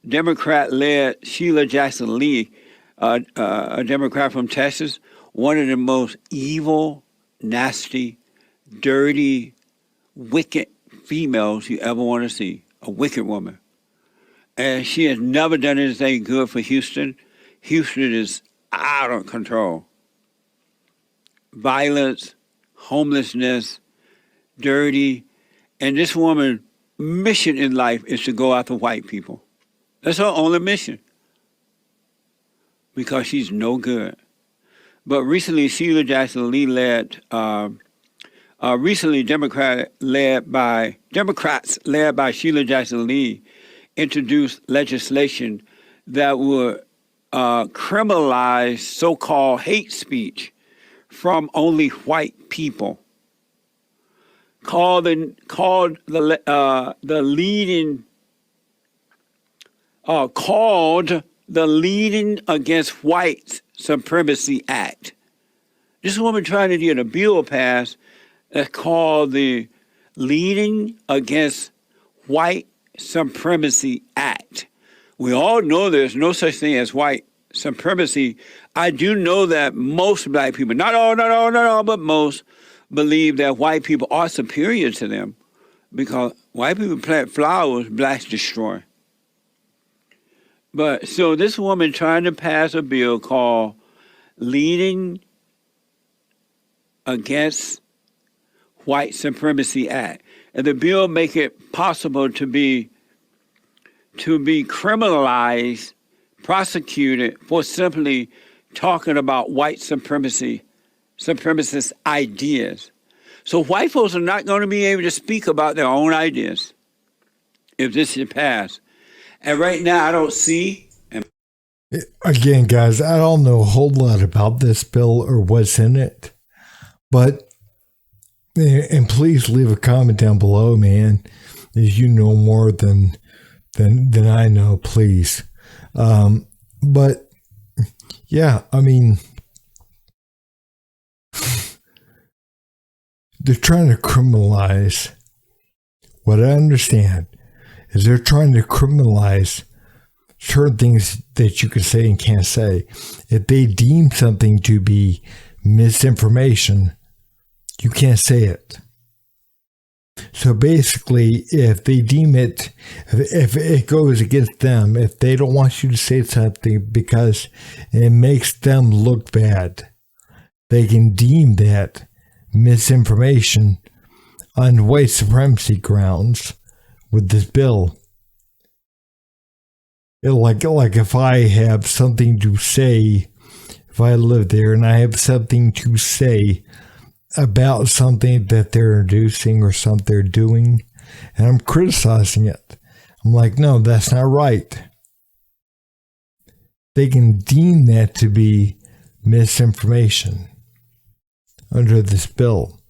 Democrat-led Sheila Jackson Lee, a Democrat from Texas, one of the most evil, nasty, dirty, wicked females you ever want to see, a wicked woman. And she has never done anything good for Houston. Houston is out of control. Violence, homelessness, dirty. And this woman's mission in life is to go after white people. That's her only mission. Because she's no good. But recently, Sheila Jackson Lee led, Democrats led by Sheila Jackson Lee introduced legislation that would criminalize so-called hate speech from only white people. Called the Leading Against White Supremacy Act. This woman trying to get a bill passed that's called the Leading Against White Supremacy Act. We all know there's no such thing as white supremacy. I do know that most black people, not all, but most, believe that white people are superior to them because white people plant flowers, blacks destroy. But so this woman trying to pass a bill called Leading Against White Supremacy Act. And the bill make it possible to be criminalized, prosecuted for simply talking about white supremacist ideas. So white folks are not going to be able to speak about their own ideas if this is passed. And right now, I don't see. Again, guys, I don't know a whole lot about this bill or what's in it, but, and please leave a comment down below, man, if you know more than I know, please. But yeah, I mean, they're trying to criminalize. What I understand is they're trying to criminalize certain things that you can say and can't say. If they deem something to be misinformation, you can't say it. So basically, if they deem it, if it goes against them, if they don't want you to say something because it makes them look bad, they can deem that misinformation on white supremacy grounds with this bill. Like if I have something to say, if I live there and I have something to say about something that they're introducing or something they're doing, and I'm criticizing it, I'm like, no, that's not right. They can deem that to be misinformation under this bill.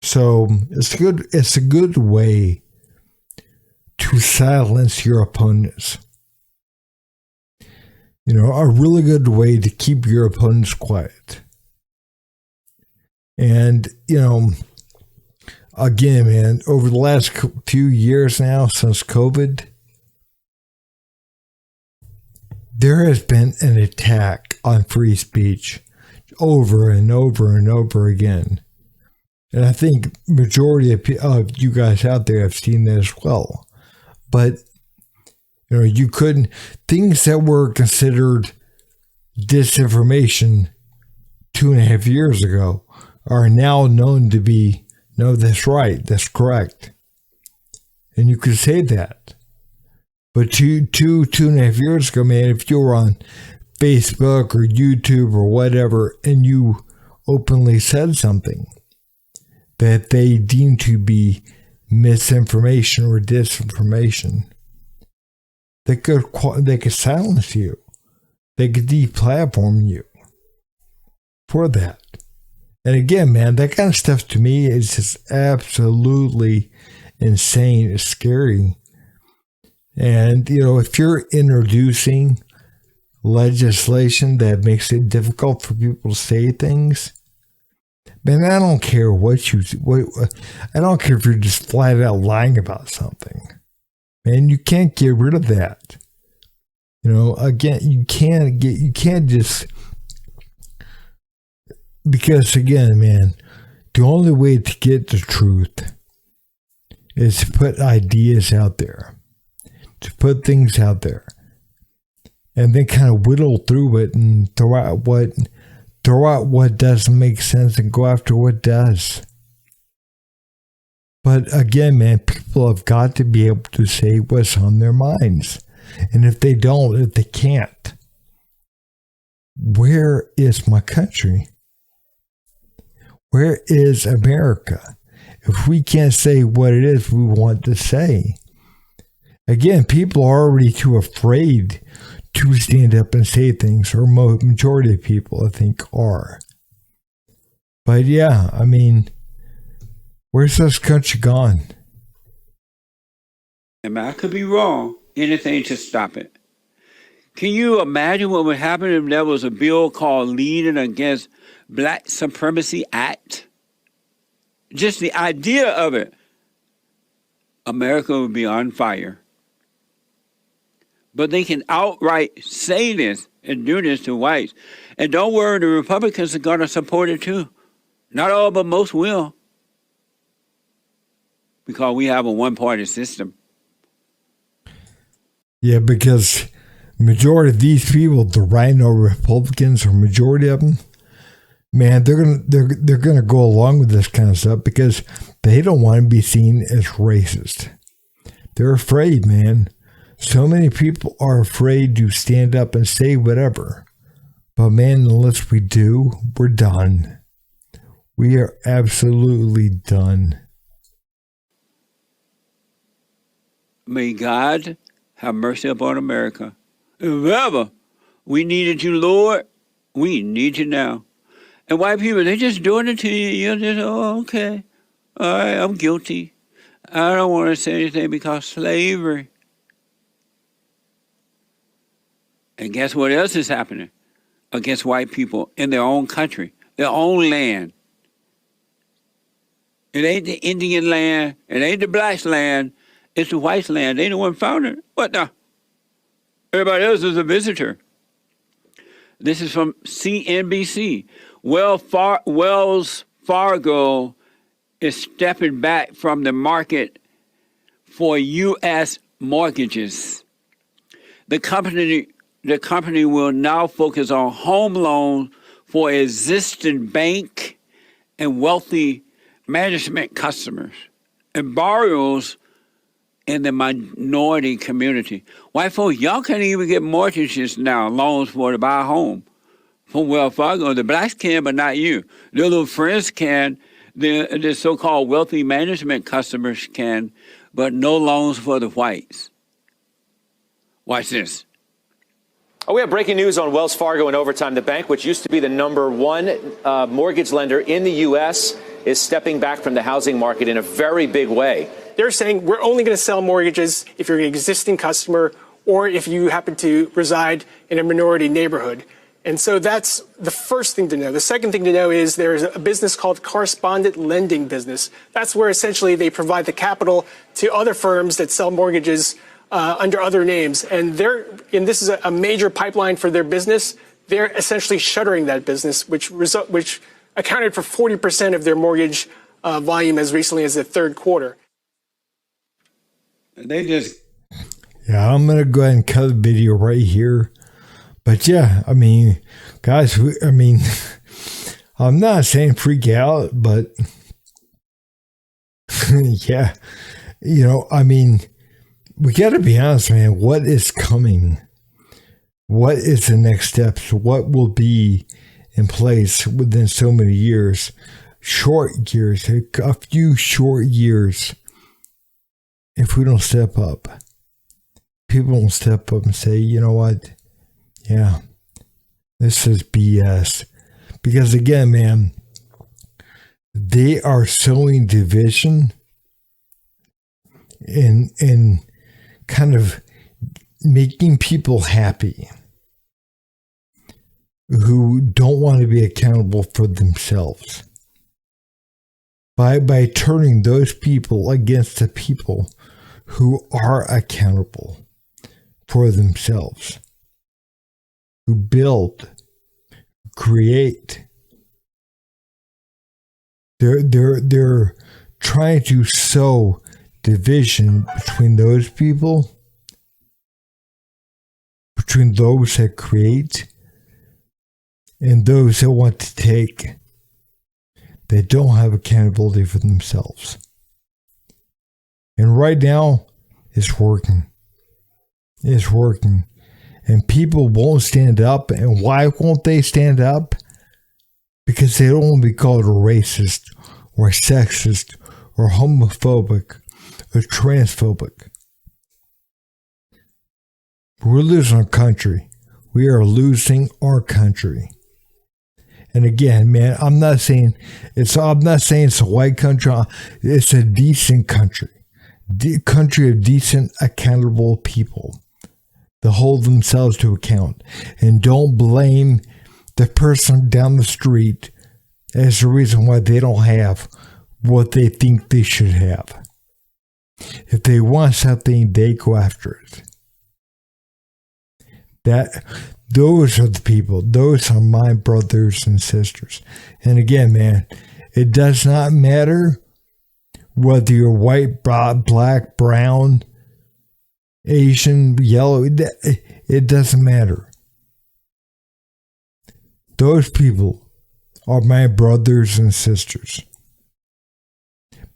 So it's a good way to silence your opponents. You know, a really good way to keep your opponents quiet. And, you know, again, man, over the last few years now, since COVID, there has been an attack on free speech over and over and over again. And I think majority of you guys out there have seen that as well. But, you know, you couldn't, things that were considered disinformation 2.5 years ago are now known to be, no, that's right, that's correct. And you could say that. But 2.5 years ago, man, if you were on Facebook or YouTube or whatever, and you openly said something that they deemed to be misinformation or disinformation, they could silence you. They could deplatform you for that. And again, man, that kind of stuff to me is just absolutely insane. It's scary. And, you know, if you're introducing legislation that makes it difficult for people to say things, man, I don't care I don't care if you're just flat out lying about something. Man, you can't get rid of that. Again, you can't just, because again, man, the only way to get the truth is to put ideas out there, to put things out there, and then kind of whittle through it and throw out what doesn't make sense and go after what does. But again, man, people have got to be able to say what's on their minds. And if they can't, where is my country? Where is America? If we can't say what it is we want to say. Again, people are already too afraid to stand up and say things, or majority of people, I think, are. But yeah, I mean, where's this country gone? And I could be wrong. Anything to stop it. Can you imagine what would happen if there was a bill called Leading Against Black Supremacy Act? Just the idea of it. America would be on fire. But they can outright say this and do this to whites. And don't worry, the Republicans are going to support it too. Not all, but most will. Because we have a one-party system. Yeah, because majority of these people, the Rhino Republicans, or majority of them, man, they're gonna go along with this kind of stuff because they don't want to be seen as racist. They're afraid, man. So many people are afraid to stand up and say whatever. But man, unless we do, we're done. We are absolutely done. May God have mercy upon America. If ever we needed you, Lord, we need you now. And white people, they're just doing it to you. You're just, oh, okay. All right, I'm guilty. I don't want to say anything because slavery. And guess what else is happening against white people in their own country, their own land? It ain't the Indian land. It ain't the black's land. It's the white's land. They the one found it. What the? Everybody else is a visitor. This is from CNBC. Wells Fargo is stepping back from the market for U.S. mortgages. The company will now focus on home loans for existing bank and wealthy management customers and borrowers in the minority community. White folks, y'all can't even get mortgages now, loans to buy a home from Wells Fargo. The blacks can, but not you. Their little friends can. The so-called wealthy management customers can, but no loans for the whites. Watch this. Oh, we have breaking news on Wells Fargo in overtime. The bank, which used to be the #1 mortgage lender in the U.S., is stepping back from the housing market in a very big way. They're saying we're only going to sell mortgages if you're an existing customer or if you happen to reside in a minority neighborhood. And so that's the first thing to know. The second thing to know is there's a business called correspondent lending business. That's where essentially they provide the capital to other firms that sell mortgages under other names. And this is a major pipeline for their business. They're essentially shuttering that business, which accounted for 40% of their mortgage volume as recently as the third quarter. Yeah, I'm going to go ahead and cut the video right here. But yeah, I mean, guys, I'm not saying freak out, but yeah, we got to be honest, man. What is coming? What is the next steps? What will be in place within so many years? Short years, a few short years. If we don't step up, people won't step up and say, you know what? Yeah, this is BS. Because again, man, they are sowing division and kind of making people happy who don't want to be accountable for themselves. By turning those people against the people who are accountable for themselves, who build, create. They're trying to sow division between those people, between those that create and those that want to take. They don't have accountability for themselves. And right now, it's working. It's working. And people won't stand up. And why won't they stand up? Because they don't want to be called a racist or sexist or homophobic or transphobic. We're losing our country. We are losing our country. And again, man, I'm not saying it's a white country. It's a decent country. Country of decent, accountable people that hold themselves to account and don't blame the person down the street as the reason why they don't have what they think they should have. If they want something, they go after it. Those are the people. Those are my brothers and sisters. And again, man, it does not matter whether you're white, black, brown, Asian, yellow. It doesn't matter. Those people are my brothers and sisters.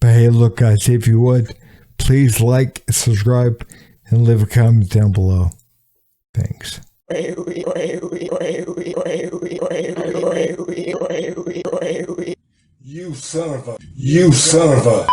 But hey, look, guys, if you would, please like, subscribe, and leave a comment down below. Thanks. You son of a